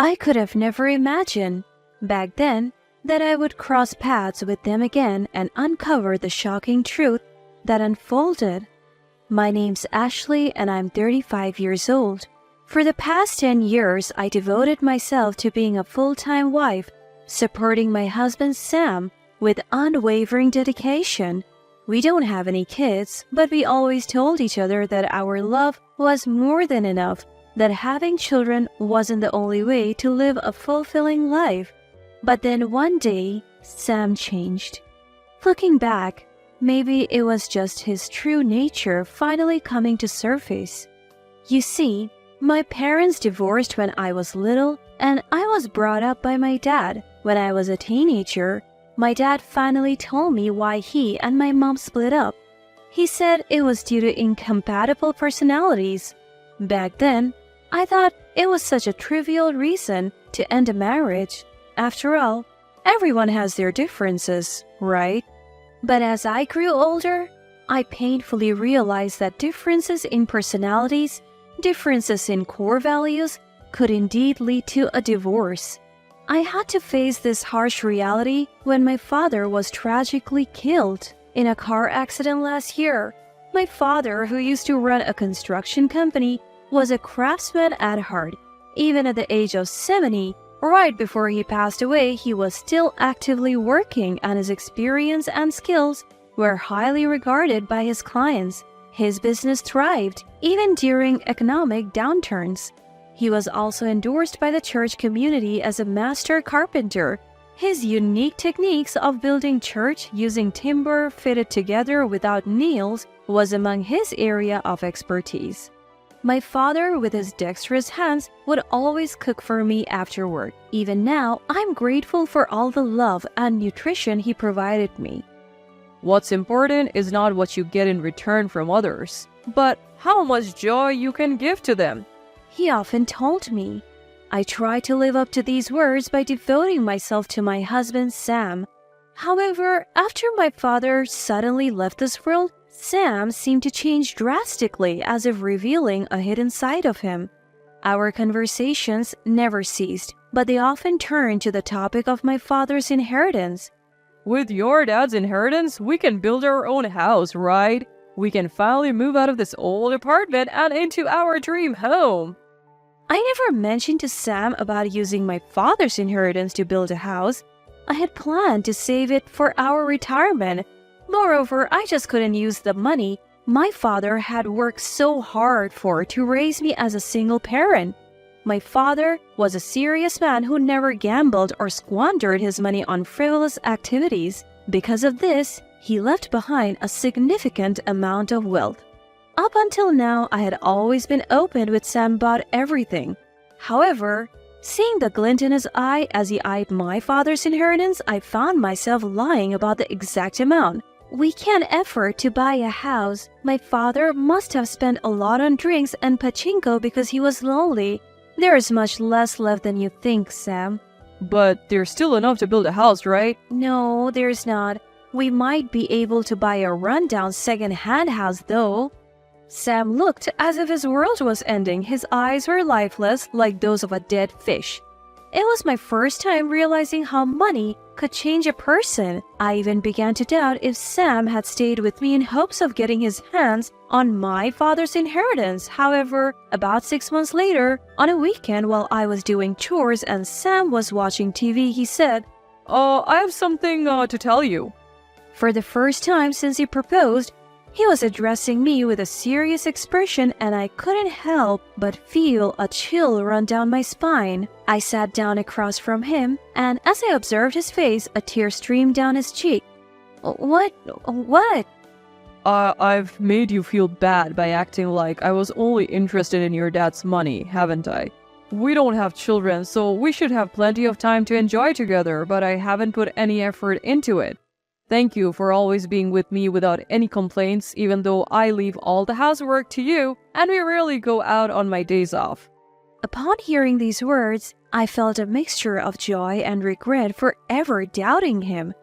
I could have never imagined, back then, that I would cross paths with them again and uncover the shocking truth that unfolded. My name's Ashley and I'm 35 years old. For the past 10 years, I devoted myself to being a full-time wife, supporting my husband Sam with unwavering dedication. We don't have any kids, but we always told each other that our love was more than enough, that having children wasn't the only way to live a fulfilling life. But then one day, Sam changed. Looking back, maybe it was just his true nature finally coming to surface. You see, my parents divorced when I was little, and I was brought up by my dad. When I was a teenager, my dad finally told me why he and my mom split up. He said it was due to incompatible personalities. Back then, I thought it was such a trivial reason to end a marriage. After all, everyone has their differences, right? But as I grew older, I painfully realized that differences in personalities, differences in core values, could indeed lead to a divorce. I had to face this harsh reality when my father was tragically killed in a car accident last year. My father, who used to run a construction company, was a craftsman at heart. Even at the age of 70, right before he passed away, he was still actively working, and his experience and skills were highly regarded by his clients. His business thrived, even during economic downturns. He was also endorsed by the church community as a master carpenter. His unique techniques of building church using timber fitted together without nails was among his area of expertise. My father, with his dexterous hands, would always cook for me after work. Even now, I'm grateful for all the love and nutrition he provided me. What's important is not what you get in return from others, but how much joy you can give to them, he often told me. I try to live up to these words by devoting myself to my husband Sam. However, after my father suddenly left this world, Sam seemed to change drastically, as if revealing a hidden side of him. Our conversations never ceased, but they often turned to the topic of my father's inheritance. With your dad's inheritance, we can build our own house, right? We can finally move out of this old apartment and into our dream home. I never mentioned to Sam about using my father's inheritance to build a house. I had planned to save it for our retirement. Moreover, I just couldn't use the money my father had worked so hard for to raise me as a single parent. My father was a serious man who never gambled or squandered his money on frivolous activities. Because of this, he left behind a significant amount of wealth. Up until now, I had always been open with Sam about everything. However, seeing the glint in his eye as he eyed my father's inheritance, I found myself lying about the exact amount. We can't afford to buy a house. My father must have spent a lot on drinks and pachinko because he was lonely. There is much less left than you think, Sam. But there's still enough to build a house, right? No, there's not. We might be able to buy a rundown second-hand house, though. Sam looked as if his world was ending. His eyes were lifeless, like those of a dead fish. It was my first time realizing how money could change a person. I even began to doubt if Sam had stayed with me in hopes of getting his hands on my father's inheritance. However, about 6 months later, on a weekend while I was doing chores and Sam was watching TV, he said, I have something to tell you. For the first time since he proposed, he was addressing me with a serious expression, and I couldn't help but feel a chill run down my spine. I sat down across from him, and as I observed his face, a tear streamed down his cheek. What? I've made you feel bad by acting like I was only interested in your dad's money, haven't I? We don't have children, so we should have plenty of time to enjoy together, but I haven't put any effort into it. Thank you for always being with me without any complaints, even though I leave all the housework to you and we rarely go out on my days off. Upon hearing these words, I felt a mixture of joy and regret for ever doubting him.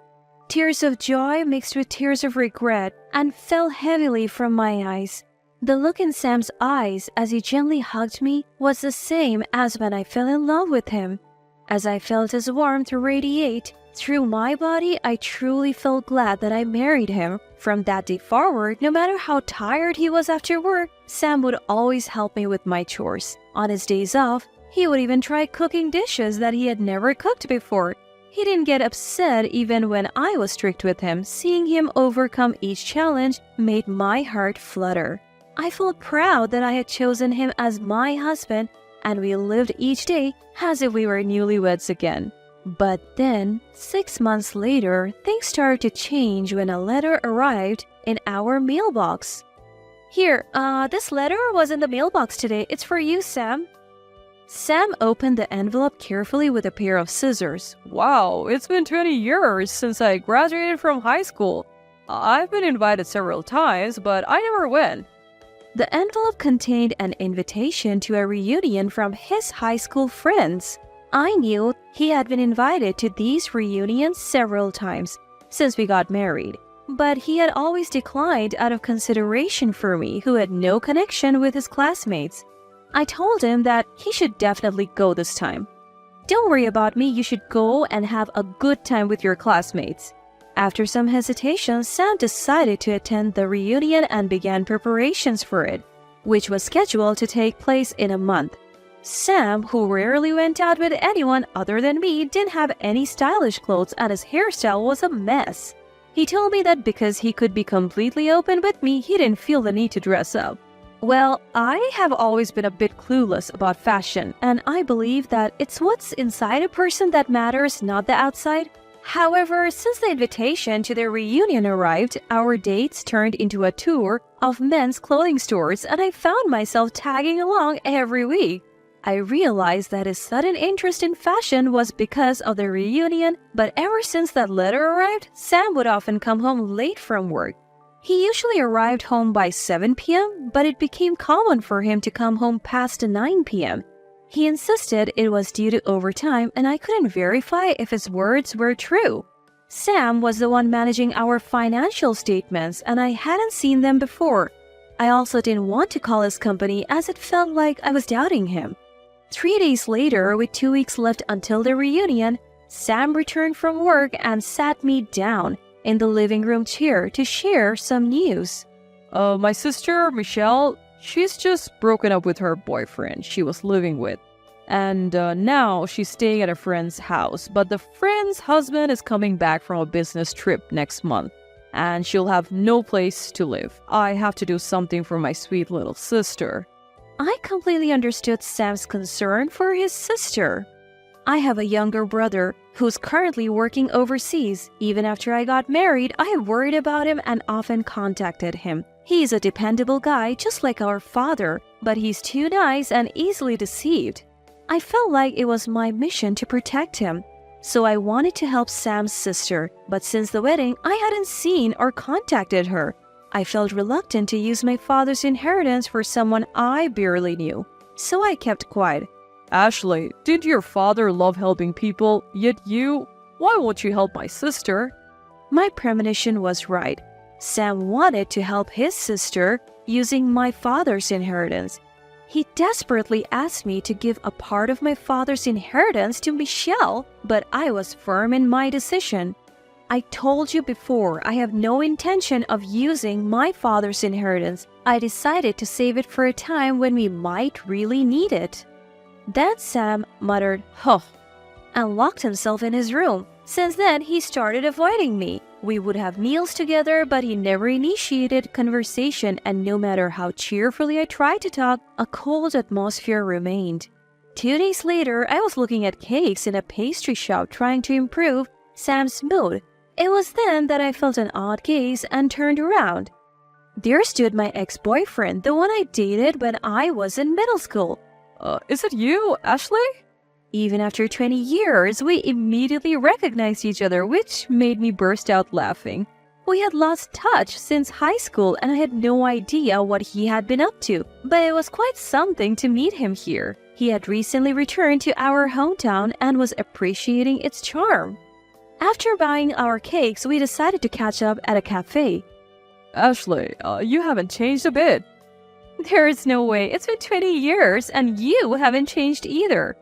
Tears of joy mixed with tears of regret and fell heavily from my eyes. The look in Sam's eyes as he gently hugged me was the same as when I fell in love with him. As I felt his warmth radiate through my body, I truly felt glad that I married him. From that day forward, no matter how tired he was after work, Sam would always help me with my chores. On his days off, he would even try cooking dishes that he had never cooked before. He didn't get upset even when I was strict with him. Seeing him overcome each challenge made my heart flutter. I felt proud that I had chosen him as my husband, and we lived each day as if we were newlyweds again. But then, 6 months later, things started to change when a letter arrived in our mailbox. Here, this letter was in the mailbox today. It's for you, Sam. Sam opened the envelope carefully with a pair of scissors. Wow, it's been 20 years since I graduated from high school. I've been invited several times, but I never went. The envelope contained an invitation to a reunion from his high school friends. I knew he had been invited to these reunions several times since we got married, but he had always declined out of consideration for me, who had no connection with his classmates. I told him that he should definitely go this time. Don't worry about me, you should go and have a good time with your classmates. After some hesitation, Sam decided to attend the reunion and began preparations for it, which was scheduled to take place in a month. Sam, who rarely went out with anyone other than me, didn't have any stylish clothes and his hairstyle was a mess. He told me that because he could be completely open with me, he didn't feel the need to dress up. Well, I have always been a bit clueless about fashion, and I believe that it's what's inside a person that matters, not the outside. However, since the invitation to their reunion arrived, our dates turned into a tour of men's clothing stores, and I found myself tagging along every week. I realized that his sudden interest in fashion was because of the reunion, but ever since that letter arrived, Sam would often come home late from work. He usually arrived home by 7 p.m., but it became common for him to come home past 9 p.m. He insisted it was due to overtime, and I couldn't verify if his words were true. Sam was the one managing our financial statements, and I hadn't seen them before. I also didn't want to call his company as it felt like I was doubting him. 3 days later, with 2 weeks left until the reunion, Sam returned from work and sat me down in the living room chair to share some news. My sister, Michelle, she's just broken up with her boyfriend she was living with. And now she's staying at a friend's house. But the friend's husband is coming back from a business trip next month. And she'll have no place to live. I have to do something for my sweet little sister. I completely understood Sam's concern for his sister. I have a younger brother who's currently working overseas. Even after I got married, I worried about him and often contacted him. He's a dependable guy, just like our father, but he's too nice and easily deceived. I felt like it was my mission to protect him, so I wanted to help Sam's sister, but since the wedding, I hadn't seen or contacted her. I felt reluctant to use my father's inheritance for someone I barely knew, so I kept quiet. Ashley, didn't your father love helping people? Yet why won't you help my sister? My premonition was right. Sam wanted to help his sister using my father's inheritance. He desperately asked me to give a part of my father's inheritance to Michelle, but I was firm in my decision. I told you before, I have no intention of using my father's inheritance. I decided to save it for a time when we might really need it. Then Sam muttered, "Huh," and locked himself in his room. Since then, he started avoiding me. We would have meals together, but he never initiated conversation, and no matter how cheerfully I tried to talk, a cold atmosphere remained. 2 days later, I was looking at cakes in a pastry shop trying to improve Sam's mood. It was then that I felt an odd gaze and turned around. There stood my ex-boyfriend, the one I dated when I was in middle school. Is it you, Ashley? Even after 20 years, we immediately recognized each other, which made me burst out laughing. We had lost touch since high school, and I had no idea what he had been up to, but it was quite something to meet him here. He had recently returned to our hometown and was appreciating its charm. After buying our cakes, we decided to catch up at a cafe. Ashley, you haven't changed a bit. There is no way. It's been 20 years and you haven't changed either.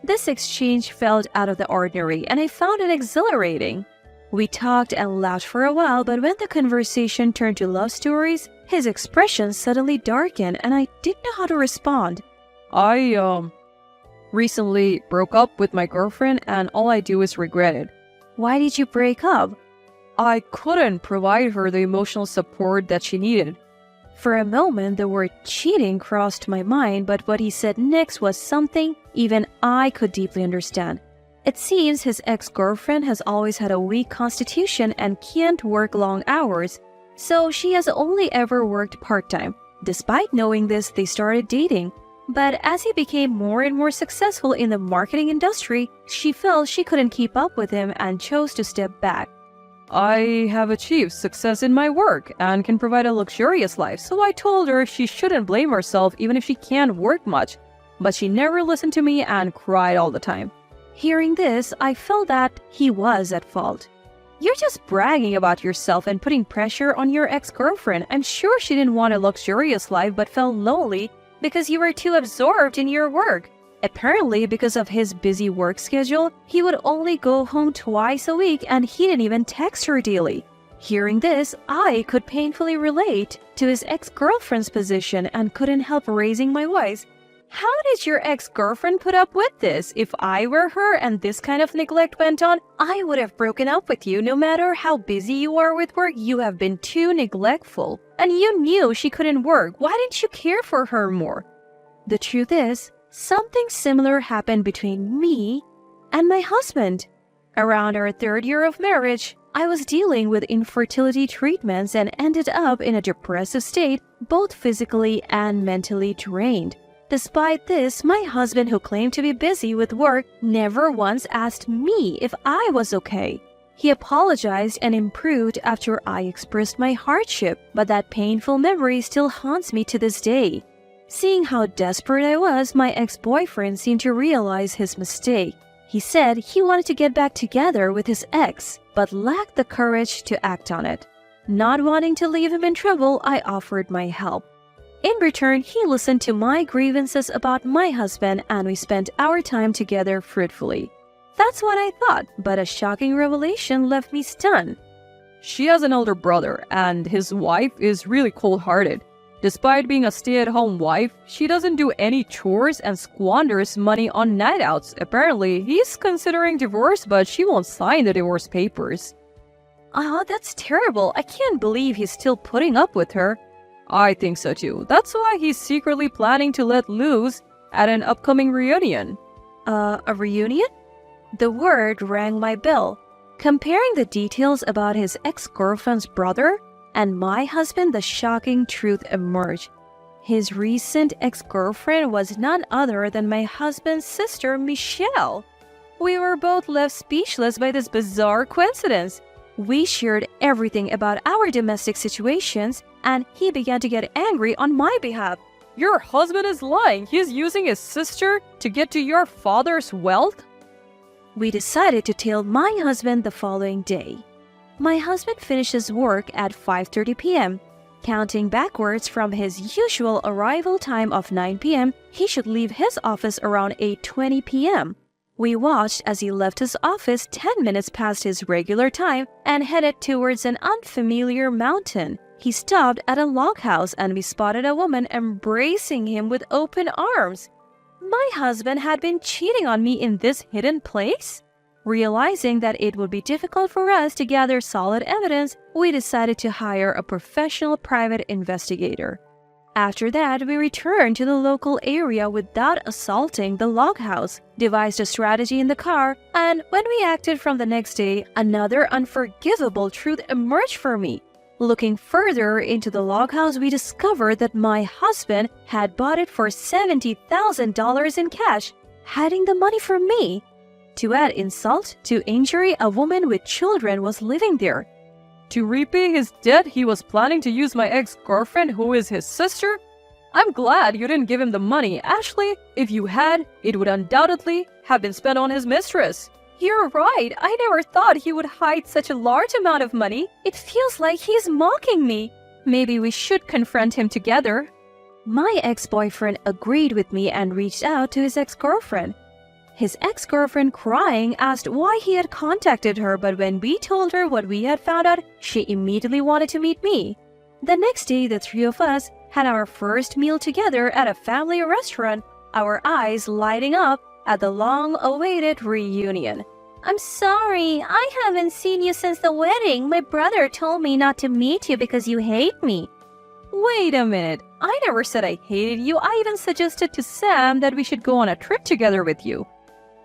This exchange felt out of the ordinary and I found it exhilarating. We talked and laughed for a while, but when the conversation turned to love stories, his expression suddenly darkened and I didn't know how to respond. I recently broke up with my girlfriend and all I do is regret it. Why did you break up? I couldn't provide her the emotional support that she needed. For a moment, the word cheating crossed my mind, but what he said next was something even I could deeply understand. It seems his ex-girlfriend has always had a weak constitution and can't work long hours, so she has only ever worked part-time. Despite knowing this, they started dating. But as he became more and more successful in the marketing industry, she felt she couldn't keep up with him and chose to step back. I have achieved success in my work and can provide a luxurious life, so I told her she shouldn't blame herself even if she can't work much. But she never listened to me and cried all the time. Hearing this, I felt that he was at fault. You're just bragging about yourself and putting pressure on your ex-girlfriend. I'm sure she didn't want a luxurious life but felt lonely because you were too absorbed in your work. Apparently, because of his busy work schedule, he would only go home twice a week and he didn't even text her daily. Hearing this, I could painfully relate to his ex-girlfriend's position and couldn't help raising my voice. How did your ex-girlfriend put up with this? If I were her and this kind of neglect went on, I would have broken up with you. No matter how busy you are with work, you have been too neglectful. And you knew she couldn't work. Why didn't you care for her more? The truth is, something similar happened between me and my husband. Around our 3rd year of marriage, I was dealing with infertility treatments and ended up in a depressive state, both physically and mentally drained. Despite this, my husband, who claimed to be busy with work, never once asked me if I was okay. He apologized and improved after I expressed my hardship, but that painful memory still haunts me to this day. Seeing how desperate I was, my ex-boyfriend seemed to realize his mistake. He said he wanted to get back together with his ex, but lacked the courage to act on it. Not wanting to leave him in trouble, I offered my help. In return, he listened to my grievances about my husband and we spent our time together fruitfully. That's what I thought, but a shocking revelation left me stunned. She has an older brother and his wife is really cold-hearted. Despite being a stay-at-home wife, she doesn't do any chores and squanders money on night outs. Apparently, he's considering divorce, but she won't sign the divorce papers. That's terrible. I can't believe he's still putting up with her. I think so too. That's why he's secretly planning to let loose at an upcoming reunion. A reunion? The word rang my bell. Comparing the details about his ex-girlfriend's brother and my husband, the shocking truth emerged. His recent ex-girlfriend was none other than my husband's sister, Michelle. We were both left speechless by this bizarre coincidence. We shared everything about our domestic situations, and he began to get angry on my behalf. Your husband is lying. He's using his sister to get to your father's wealth? We decided to tell my husband the following day. My husband finishes work at 5:30 p.m. Counting backwards from his usual arrival time of 9 p.m., he should leave his office around 8:20 p.m. We watched as he left his office 10 minutes past his regular time and headed towards an unfamiliar mountain. He stopped at a log house and we spotted a woman embracing him with open arms. My husband had been cheating on me in this hidden place? Realizing that it would be difficult for us to gather solid evidence, we decided to hire a professional private investigator. After that, we returned to the local area without assaulting the log house, devised a strategy in the car, and when we acted from the next day, another unforgivable truth emerged for me. Looking further into the log house, we discovered that my husband had bought it for $70,000 in cash, hiding the money from me. To add insult to injury, a woman with children was living there. To repay his debt, he was planning to use my ex-girlfriend, who is his sister? I'm glad you didn't give him the money, Ashley. If you had, it would undoubtedly have been spent on his mistress. You're right. I never thought he would hide such a large amount of money. It feels like he's mocking me. Maybe we should confront him together. My ex-boyfriend agreed with me and reached out to his ex-girlfriend. His ex-girlfriend, crying, asked why he had contacted her, but when we told her what we had found out, she immediately wanted to meet me. The next day, the three of us had our first meal together at a family restaurant, our eyes lighting up at the long-awaited reunion. I'm sorry, I haven't seen you since the wedding. My brother told me not to meet you because you hate me. Wait a minute, I never said I hated you. I even suggested to Sam that we should go on a trip together with you.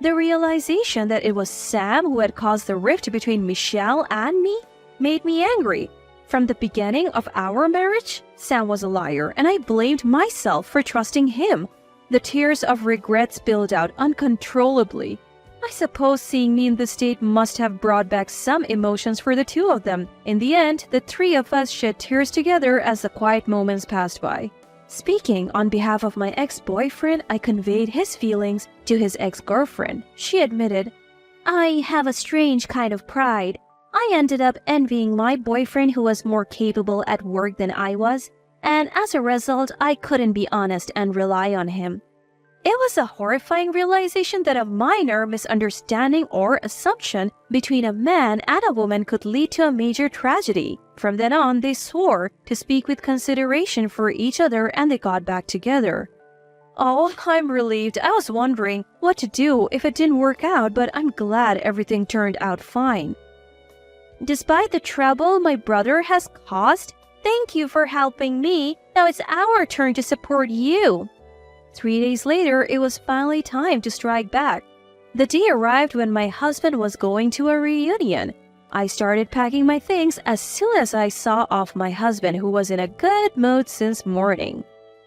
The realization that it was Sam who had caused the rift between Michelle and me made me angry. From the beginning of our marriage, Sam was a liar, and I blamed myself for trusting him. The tears of regret spilled out uncontrollably. I suppose seeing me in this state must have brought back some emotions for the two of them. In the end, the three of us shed tears together as the quiet moments passed by. Speaking on behalf of my ex-boyfriend, I conveyed his feelings to his ex-girlfriend. She admitted, I have a strange kind of pride. I ended up envying my boyfriend who was more capable at work than I was, and as a result, I couldn't be honest and rely on him. It was a horrifying realization that a minor misunderstanding or assumption between a man and a woman could lead to a major tragedy. From then on, they swore to speak with consideration for each other and they got back together. Oh, I'm relieved. I was wondering what to do if it didn't work out, but I'm glad everything turned out fine. Despite the trouble my brother has caused, thank you for helping me. Now it's our turn to support you. 3 days later, it was finally time to strike back. The day arrived when my husband was going to a reunion. I started packing my things as soon as I saw off my husband, who was in a good mood since morning.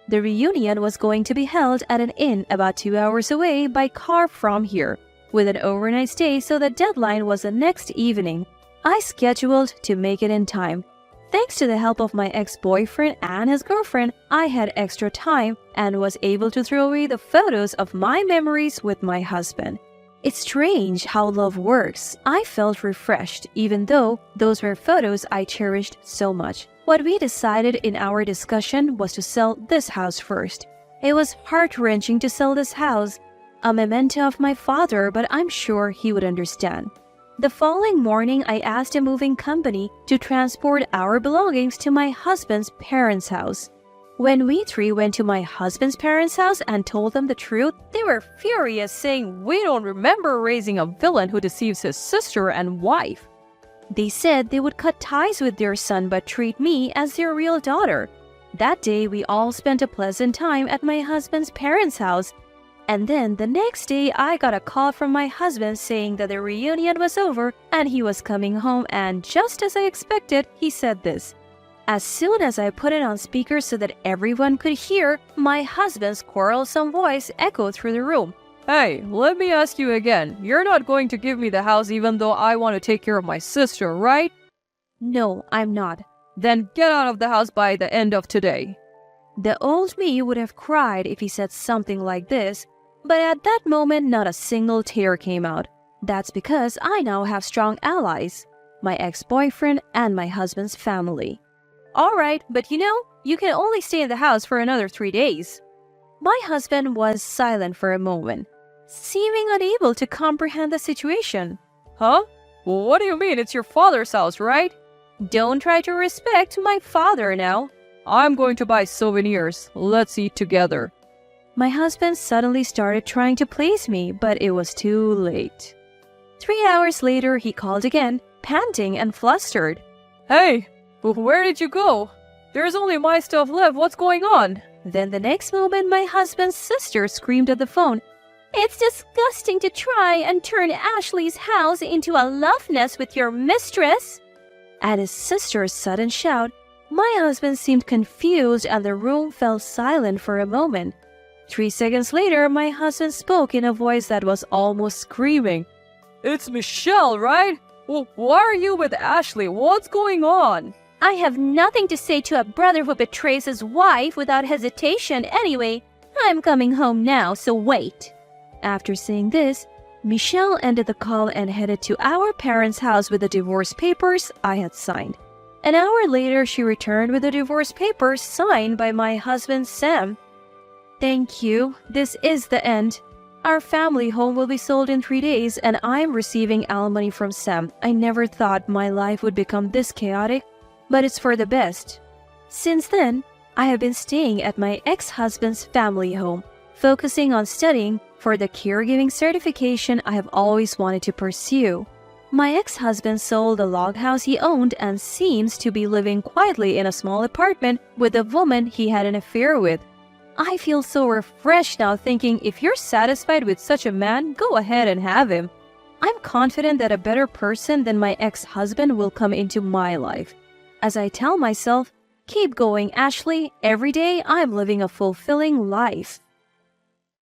The reunion was going to be held at an inn about 2 hours away by car from here, with an overnight stay, so the deadline was the next evening. I scheduled to make it in time. Thanks to the help of my ex-boyfriend and his girlfriend, I had extra time and was able to throw away the photos of my memories with my husband. It's strange how love works. I felt refreshed, even though those were photos I cherished so much. What we decided in our discussion was to sell this house first. It was heart-wrenching to sell this house, a memento of my father, but I'm sure he would understand. The following morning, I asked a moving company to transport our belongings to my husband's parents' house. When we three went to my husband's parents' house and told them the truth, they were furious, saying, "We don't remember raising a villain who deceives his sister and wife." They said they would cut ties with their son but treat me as their real daughter. That day, we all spent a pleasant time at my husband's parents' house. And then the next day, I got a call from my husband saying that the reunion was over and he was coming home, and just as I expected, he said this. As soon as I put it on speaker so that everyone could hear, my husband's quarrelsome voice echoed through the room. Hey, let me ask you again. You're not going to give me the house even though I want to take care of my sister, right? No, I'm not. Then get out of the house by the end of today. The old me would have cried if he said something like this, but at that moment not a single tear came out. That's because I now have strong allies, my ex-boyfriend and my husband's family. Alright, but you can only stay in the house for another 3 days. My husband was silent for a moment, seeming unable to comprehend the situation. Huh? Well, what do you mean? It's your father's house, right? Don't try to respect my father now. I'm going to buy souvenirs. Let's eat together. My husband suddenly started trying to please me, but it was too late. 3 hours later, he called again, panting and flustered. Hey, where did you go? There's only my stuff left. What's going on? Then the next moment, my husband's sister screamed at the phone. It's disgusting to try and turn Ashley's house into a love nest with your mistress. At his sister's sudden shout, my husband seemed confused and the room fell silent for a moment. 3 seconds later, my husband spoke in a voice that was almost screaming. It's Michelle, right? Well, why are you with Ashley? What's going on? I have nothing to say to a brother who betrays his wife without hesitation anyway. I'm coming home now, so wait. After saying this, Michelle ended the call and headed to our parents' house with the divorce papers I had signed. An hour later, she returned with the divorce papers signed by my husband Sam. Thank you. This is the end. Our family home will be sold in 3 days and I'm receiving alimony from Sam. I never thought my life would become this chaotic, but it's for the best. Since then, I have been staying at my ex-husband's family home, focusing on studying for the caregiving certification I have always wanted to pursue. My ex-husband sold the log house he owned and seems to be living quietly in a small apartment with a woman he had an affair with. I feel so refreshed now thinking if you're satisfied with such a man, go ahead and have him. I'm confident that a better person than my ex-husband will come into my life. As I tell myself, keep going, Ashley. Every day I'm living a fulfilling life.